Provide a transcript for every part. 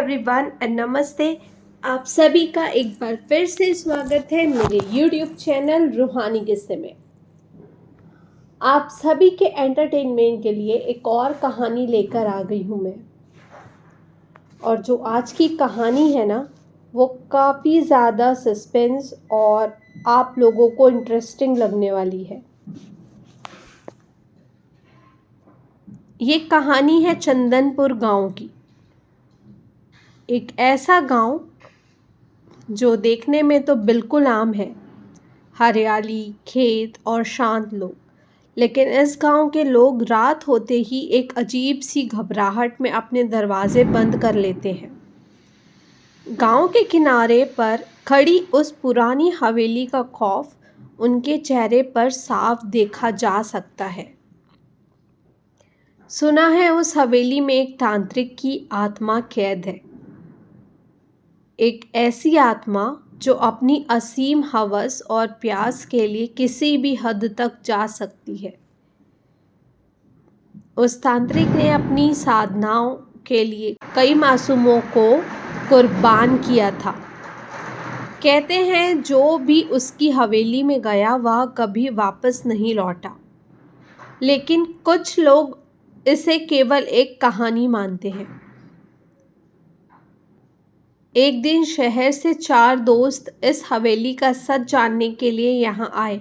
Everyone and नमस्ते। आप सभी का एक बार फिर से स्वागत है मेरे यूट्यूब चैनल रूहानी किस्से में। आप सभी के एंटरटेनमेंट के लिए एक और कहानी लेकर आ गई हूँ मैं। और जो आज की कहानी है ना, वो काफ़ी ज़्यादा सस्पेंस और आप लोगों को इंटरेस्टिंग लगने वाली है। ये कहानी है चंदनपुर गांव की। एक ऐसा गांव जो देखने में तो बिल्कुल आम है, हरियाली, खेत और शांत लोग। लेकिन इस गांव के लोग रात होते ही एक अजीब सी घबराहट में अपने दरवाजे बंद कर लेते हैं। गांव के किनारे पर खड़ी उस पुरानी हवेली का खौफ उनके चेहरे पर साफ देखा जा सकता है। सुना है उस हवेली में एक तांत्रिक की आत्मा कैद है, एक ऐसी आत्मा जो अपनी असीम हवस और प्यास के लिए किसी भी हद तक जा सकती है। उस तांत्रिक ने अपनी साधनाओं के लिए कई मासूमों को कुर्बान किया था। कहते हैं जो भी उसकी हवेली में गया वह कभी वापस नहीं लौटा। लेकिन कुछ लोग इसे केवल एक कहानी मानते हैं। एक दिन शहर से 4 दोस्त इस हवेली का सच जानने के लिए यहाँ आए।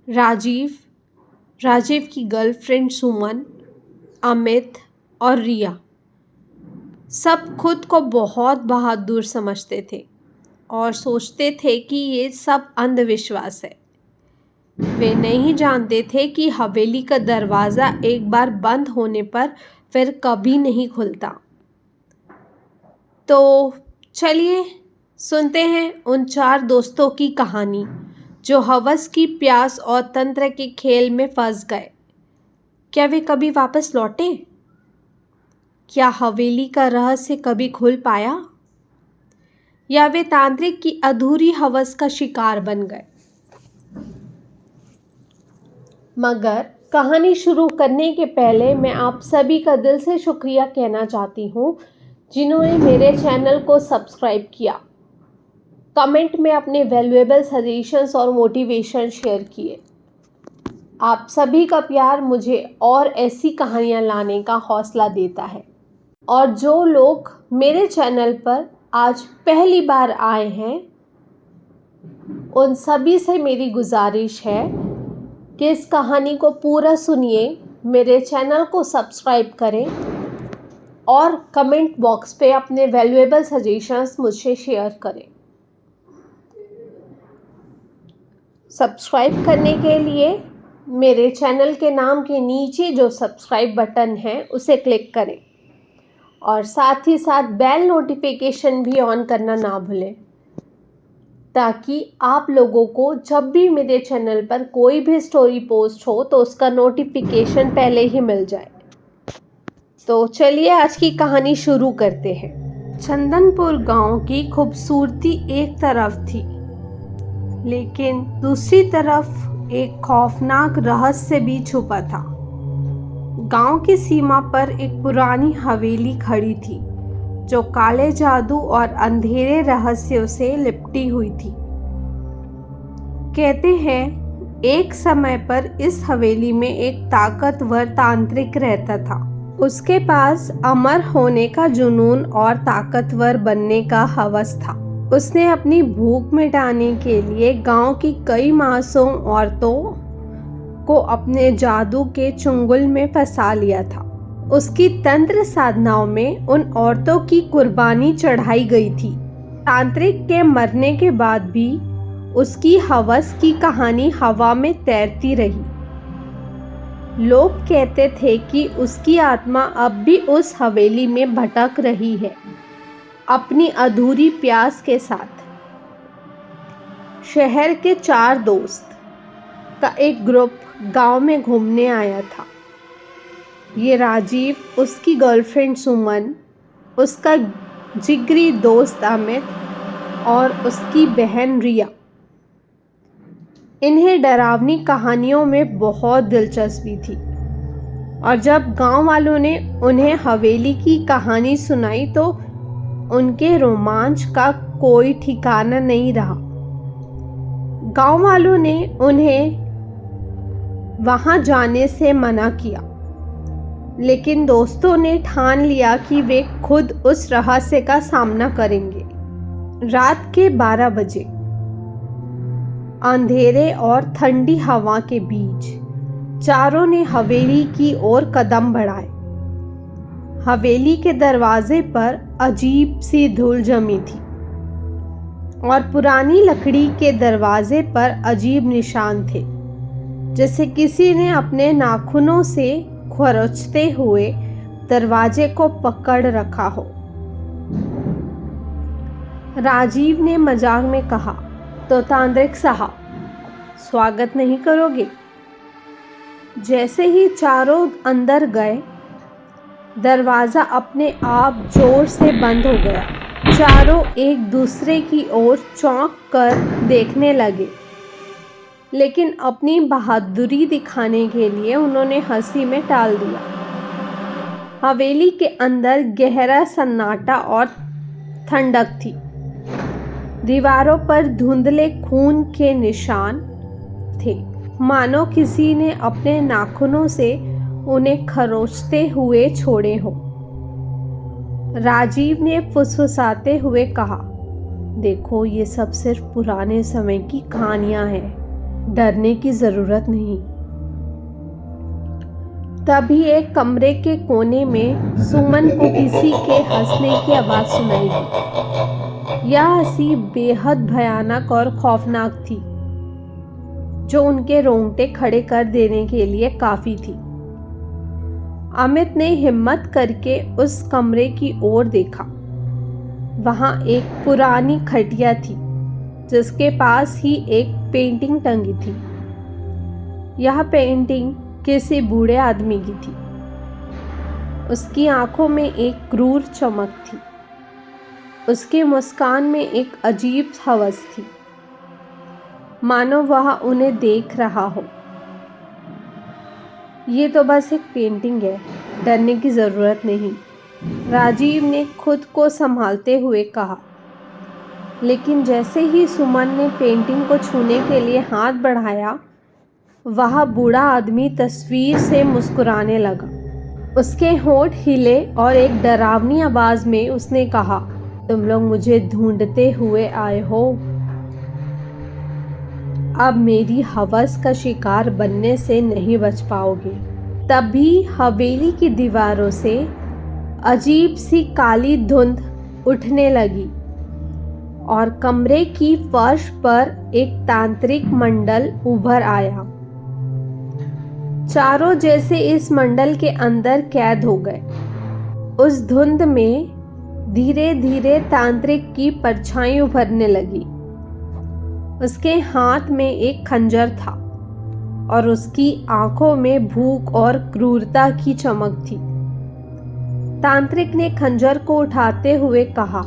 राजीव की गर्लफ्रेंड सुमन, अमित और रिया सब खुद को बहुत बहादुर समझते थे और सोचते थे कि ये सब अंधविश्वास है। वे नहीं जानते थे कि हवेली का दरवाज़ा एक बार बंद होने पर फिर कभी नहीं खुलता। तो चलिए सुनते हैं उन 4 दोस्तों की कहानी जो हवस की प्यास और तंत्र के खेल में फंस गए। क्या वे कभी वापस लौटे? क्या हवेली का रहस्य कभी खुल पाया? या वे तांत्रिक की अधूरी हवस का शिकार बन गए? मगर कहानी शुरू करने के पहले मैं आप सभी का दिल से शुक्रिया कहना चाहती हूँ जिन्होंने मेरे चैनल को सब्सक्राइब किया, कमेंट में अपने वैल्यूएबल सजेशंस और मोटिवेशन शेयर किए। आप सभी का प्यार मुझे और ऐसी कहानियाँ लाने का हौसला देता है। और जो लोग मेरे चैनल पर आज पहली बार आए हैं, उन सभी से मेरी गुजारिश है कि इस कहानी को पूरा सुनिए, मेरे चैनल को सब्सक्राइब करें और कमेंट बॉक्स पे अपने वैल्यूएबल सजेशंस मुझसे शेयर करें। सब्सक्राइब करने के लिए मेरे चैनल के नाम के नीचे जो सब्सक्राइब बटन है उसे क्लिक करें और साथ ही साथ बेल नोटिफिकेशन भी ऑन करना ना भूलें, ताकि आप लोगों को जब भी मेरे चैनल पर कोई भी स्टोरी पोस्ट हो तो उसका नोटिफिकेशन पहले ही मिल जाए। तो चलिए आज की कहानी शुरू करते हैं। चंदनपुर गांव की खूबसूरती एक तरफ थी, लेकिन दूसरी तरफ एक खौफनाक रहस्य भी छुपा था। गांव की सीमा पर एक पुरानी हवेली खड़ी थी जो काले जादू और अंधेरे रहस्यों से लिपटी हुई थी। कहते हैं एक समय पर इस हवेली में एक ताकतवर तांत्रिक रहता था। उसके पास अमर होने का जुनून और ताकतवर बनने का हवस था। उसने अपनी भूख मिटाने के लिए गांव की कई मासूम औरतों को अपने जादू के चुंगल में फंसा लिया था। उसकी तंत्र साधनाओं में उन औरतों की कुर्बानी चढ़ाई गई थी। तांत्रिक के मरने के बाद भी उसकी हवस की कहानी हवा में तैरती रही। लोग कहते थे कि उसकी आत्मा अब भी उस हवेली में भटक रही है, अपनी अधूरी प्यास के साथ। शहर के 4 दोस्त का एक ग्रुप गांव में घूमने आया था। ये राजीव, उसकी गर्लफ्रेंड सुमन, उसका जिगरी दोस्त अमित और उसकी बहन रिया। इन्हें डरावनी कहानियों में बहुत दिलचस्पी थी और जब गांव वालों ने उन्हें हवेली की कहानी सुनाई तो उनके रोमांच का कोई ठिकाना नहीं रहा। गांव वालों ने उन्हें वहां जाने से मना किया, लेकिन दोस्तों ने ठान लिया कि वे खुद उस रहस्य का सामना करेंगे। रात के 12 बजे अंधेरे और ठंडी हवा के बीच चारों ने हवेली की ओर कदम बढ़ाए। हवेली के दरवाजे पर अजीब सी धूल जमी थी और पुरानी लकड़ी के दरवाजे पर अजीब निशान थे, जैसे किसी ने अपने नाखूनों से खरोंचते हुए दरवाजे को पकड़ रखा हो। राजीव ने मजाक में कहा, तो तांत्रिक साहब, स्वागत नहीं करोगे? जैसे ही चारों अंदर गए, दरवाज़ा अपने आप जोर से बंद हो गया। चारों एक दूसरे की ओर चौंक कर देखने लगे, लेकिन अपनी बहादुरी दिखाने के लिए उन्होंने हंसी में टाल दिया। हवेली के अंदर गहरा सन्नाटा और ठंडक थी। दीवारों पर धुंधले खून के निशान थे, मानो किसी ने अपने नाखूनों से उन्हें खरोंचते हुए छोड़े हो। राजीव ने फुसफुसाते हुए कहा, देखो, ये सब सिर्फ पुराने समय की कहानियां हैं, डरने की जरूरत नहीं। तभी एक कमरे के कोने में सुमन को किसी के हंसने की आवाज सुनाई दी। यह हंसी बेहद भयानक और खौफनाक थी, जो उनके रोंगटे खड़े कर देने के लिए काफी थी। अमित ने हिम्मत करके उस कमरे की ओर देखा। वहां एक पुरानी खटिया थी, जिसके पास ही एक पेंटिंग टंगी थी। यह पेंटिंग किसी बूढ़े आदमी की थी। उसकी आंखों में एक क्रूर चमक थी। उसकी मुस्कान में एक अजीब हवस थी, मानो वह उन्हें देख रहा हो। ये तो बस एक पेंटिंग है, डरने की ज़रूरत नहीं, राजीव ने खुद को संभालते हुए कहा। लेकिन जैसे ही सुमन ने पेंटिंग को छूने के लिए हाथ बढ़ाया, वह बूढ़ा आदमी तस्वीर से मुस्कुराने लगा। उसके होंठ हिले और एक डरावनी आवाज़ में उसने कहा, तुम लोग मुझे ढूंढते हुए आए हो। अब मेरी हवस का शिकार बनने से नहीं बच पाओगे। तभी हवेली की दीवारों से अजीब सी काली धुंध उठने लगी और कमरे की फर्श पर एक तांत्रिक मंडल उभर आया। चारों जैसे इस मंडल के अंदर कैद हो गए। उस धुंध में धीरे धीरे तांत्रिक की परछाई उभरने लगी। उसके हाथ में एक खंजर था और उसकी आंखों में भूख और क्रूरता की चमक थी। तांत्रिक ने खंजर को उठाते हुए कहा,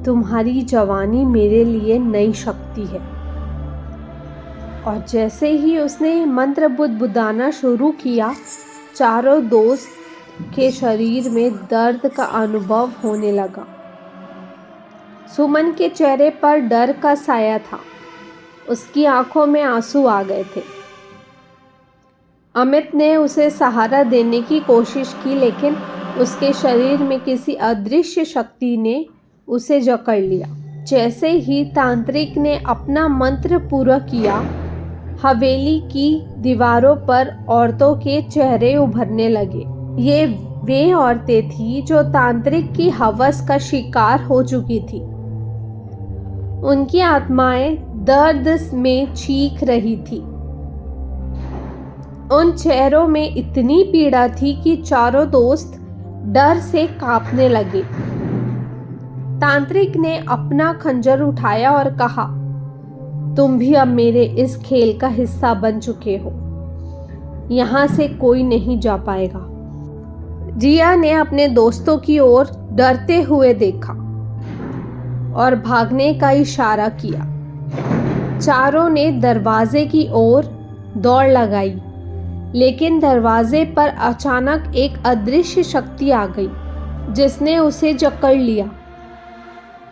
तुम्हारी जवानी मेरे लिए नई शक्ति है। और जैसे ही उसने मंत्र बुदबुदाना शुरू किया, चारों दोस्त के शरीर में दर्द का अनुभव होने लगा। सुमन के चेहरे पर डर का साया था। उसकी आंखों में आंसू आ गए थे। अमित ने उसे सहारा देने की कोशिश की, लेकिन उसके शरीर में किसी अदृश्य शक्ति ने उसे जकड़ लिया। जैसे ही तांत्रिक ने अपना मंत्र पूरा किया, हवेली की दीवारों पर औरतों के चेहरे उभरने लगे। ये वे औरतें थीं जो तांत्रिक की हवस का शिकार हो चुकी थी। उनकी आत्माएं दर्द में चीख रही थी। उन चेहरों में इतनी पीड़ा थी कि चारों दोस्त डर से कांपने लगे। तांत्रिक ने अपना खंजर उठाया और कहा, तुम भी अब मेरे इस खेल का हिस्सा बन चुके हो। यहां से कोई नहीं जा पाएगा। जिया ने अपने दोस्तों की ओर डरते हुए देखा और भागने का इशारा किया। चारों ने दरवाजे की ओर दौड़ लगाई, लेकिन दरवाजे पर अचानक एक अदृश्य शक्ति आ गई। जिसने उसे जकड़ लिया।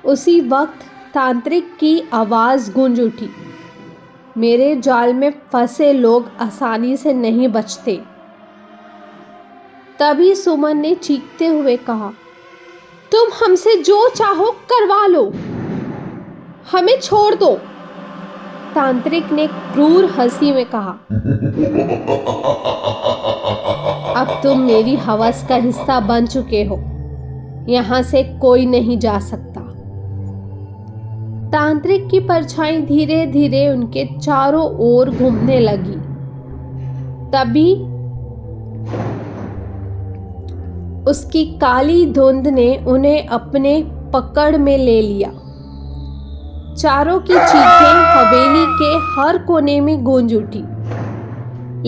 उसी वक्त तांत्रिक की आवाज़ गूंज उठी, मेरे जाल में फंसे लोग आसानी से नहीं बचते। तभी सुमन ने चीखते हुए कहा, तुम हमसे जो चाहो करवा लो, हमें छोड़ दो। तांत्रिक ने क्रूर हंसी में कहा, अब तुम मेरी हवस का हिस्सा बन चुके हो, यहां से कोई नहीं जा सकता। तांत्रिक की परछाई धीरे धीरे उनके चारों ओर घूमने लगी। तभी उसकी काली धुंध ने उन्हें अपने पकड़ में ले लिया। चारों की चीखें हवेली के हर कोने में गूंज उठी,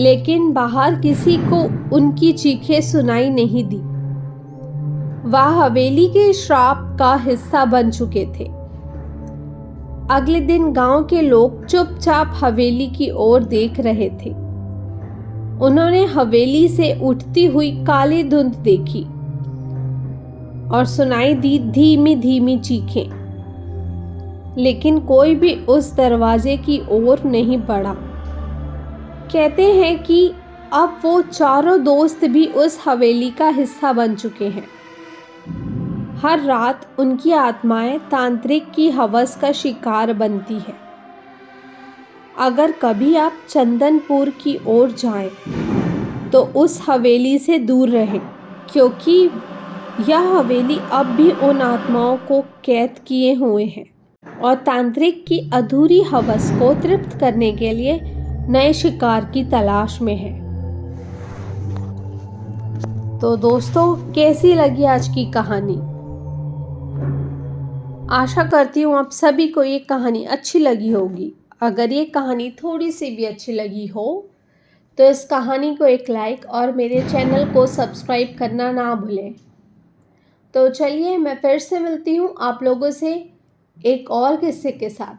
लेकिन बाहर किसी को उनकी चीखें सुनाई नहीं दी। वह हवेली के श्राप का हिस्सा बन चुके थे। अगले दिन गांव के लोग चुपचाप हवेली की ओर देख रहे थे। उन्होंने हवेली से उठती हुई काली धुंध देखी और सुनाई दी धीमी धीमी चीखें, लेकिन कोई भी उस दरवाजे की ओर नहीं बढ़ा। कहते हैं कि अब वो चारों दोस्त भी उस हवेली का हिस्सा बन चुके हैं। हर रात उनकी आत्माएं तांत्रिक की हवस का शिकार बनती है। अगर कभी आप चंदनपुर की ओर जाएं, तो उस हवेली से दूर रहें, क्योंकि यह हवेली अब भी उन आत्माओं को कैद किए हुए है और तांत्रिक की अधूरी हवस को तृप्त करने के लिए नए शिकार की तलाश में है। तो दोस्तों, कैसी लगी आज की कहानी? आशा करती हूँ आप सभी को ये कहानी अच्छी लगी होगी। अगर ये कहानी थोड़ी सी भी अच्छी लगी हो तो इस कहानी को एक लाइक और मेरे चैनल को सब्सक्राइब करना ना भूलें। तो चलिए, मैं फिर से मिलती हूँ आप लोगों से एक और किस्से के साथ।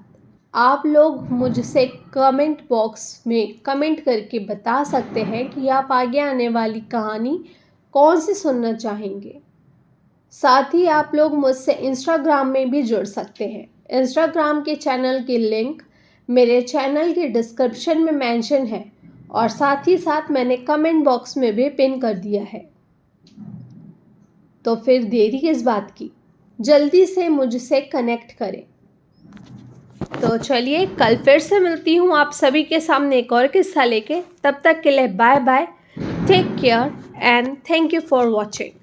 आप लोग मुझसे कमेंट बॉक्स में कमेंट करके बता सकते हैं कि आप आगे आने वाली कहानी कौन सी सुनना चाहेंगे। साथ ही आप लोग मुझसे इंस्टाग्राम में भी जुड़ सकते हैं। इंस्टाग्राम के चैनल की लिंक मेरे चैनल के डिस्क्रिप्शन में मेंशन है और साथ ही साथ मैंने कमेंट बॉक्स में भी पिन कर दिया है। तो फिर देरी किस बात की, जल्दी से मुझसे कनेक्ट करें। तो चलिए, कल फिर से मिलती हूँ आप सभी के सामने एक और किस्सा लेके। तब तक के लिए bye bye, take care and thank you for watching.